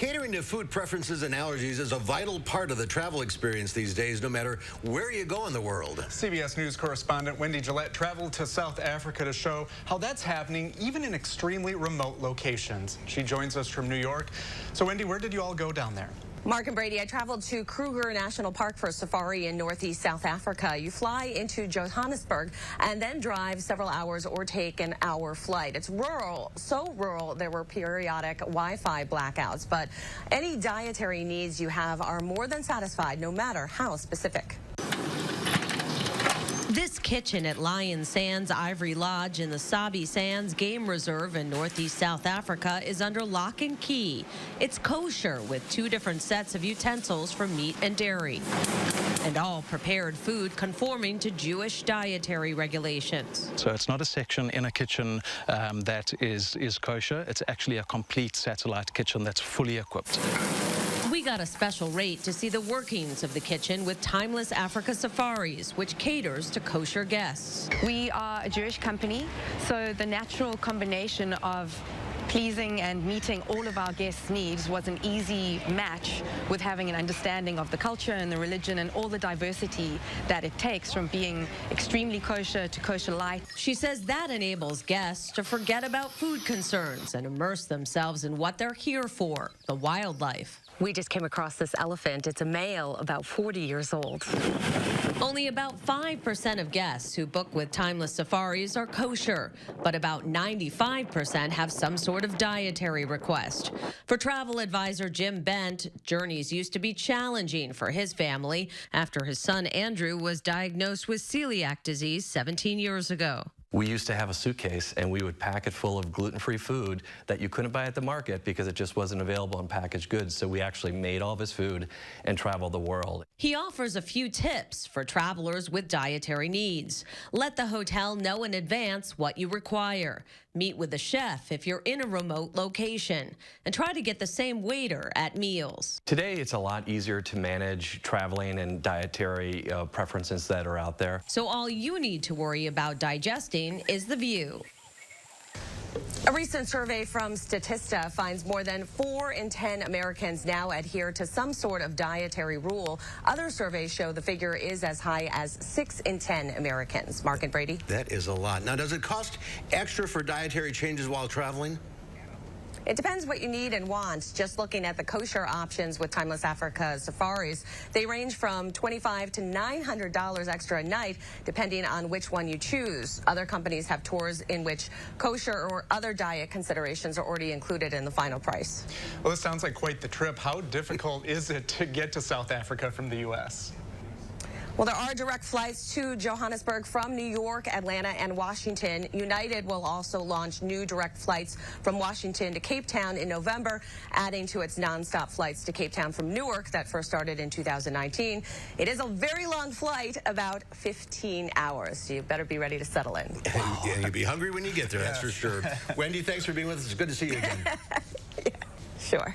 Catering to food preferences and allergies is a vital part of the travel experience these days, no matter where you go in the world. CBS News correspondent Wendy Gillette traveled to South Africa to show how that's happening even in extremely remote locations. She joins us from New York. So Wendy, where did you all go down there? Mark and Brady, I traveled to Kruger National Park for a safari in northeast South Africa. You fly into Johannesburg and then drive several hours or take an hour flight. It's rural, so rural there were periodic Wi-Fi blackouts, but any dietary needs you have are more than satisfied, no matter how specific. This kitchen at Lion Sands Ivory Lodge in the Sabi Sands Game Reserve in northeast South Africa is under lock and key. It's kosher with 2 different sets of utensils for meat and dairy, and all prepared food conforming to Jewish dietary regulations. So it's not a section in a kitchen that is kosher. It's actually a complete satellite kitchen that's fully equipped. We got a special rate to see the workings of the kitchen with Timeless Africa Safaris, which caters to kosher guests. We are a Jewish company, so the natural combination of pleasing and meeting all of our guests' needs was an easy match with having an understanding of the culture and the religion and all the diversity that it takes from being extremely kosher to kosher light. She says that enables guests to forget about food concerns and immerse themselves in what they're here for, the wildlife. We just came across this elephant. It's a male, about 40 years old. Only about 5% of guests who book with Timeless Safaris are kosher, but about 95% have some sort of dietary request. For travel advisor Jim Bent, journeys used to be challenging for his family after his son Andrew was diagnosed with celiac disease 17 years ago. We used to have a suitcase and we would pack it full of gluten-free food that you couldn't buy at the market because it just wasn't available in packaged goods. So we actually made all of his food and traveled the world. He offers a few tips for travelers with dietary needs. Let the hotel know in advance what you require. Meet with the chef if you're in a remote location, and try to get the same waiter at meals. Today, it's a lot easier to manage traveling and dietary preferences that are out there. So all you need to worry about digesting is the view. A recent survey from Statista finds more than 4 in 10 Americans now adhere to some sort of dietary rule. Other surveys show the figure is as high as 6 in 10 Americans. Mark and Brady. That is a lot. Now, does it cost extra for dietary changes while traveling? It depends what you need and want. Just looking at the kosher options with Timeless Africa Safaris, they range from $25 to $900 extra a night, depending on which one you choose. Other companies have tours in which kosher or other diet considerations are already included in the final price. Well, this sounds like quite the trip. How difficult is it to get to South Africa from the U.S.? Well, there are direct flights to Johannesburg from New York, Atlanta, and Washington. United will also launch new direct flights from Washington to Cape Town in November, adding to its nonstop flights to Cape Town from Newark that first started in 2019. It is a very long flight, about 15 hours. So you better be ready to settle in. Yeah, you'll be hungry when you get there, that's for sure. Wendy, thanks for being with us. It's good to see you again. Yeah, sure.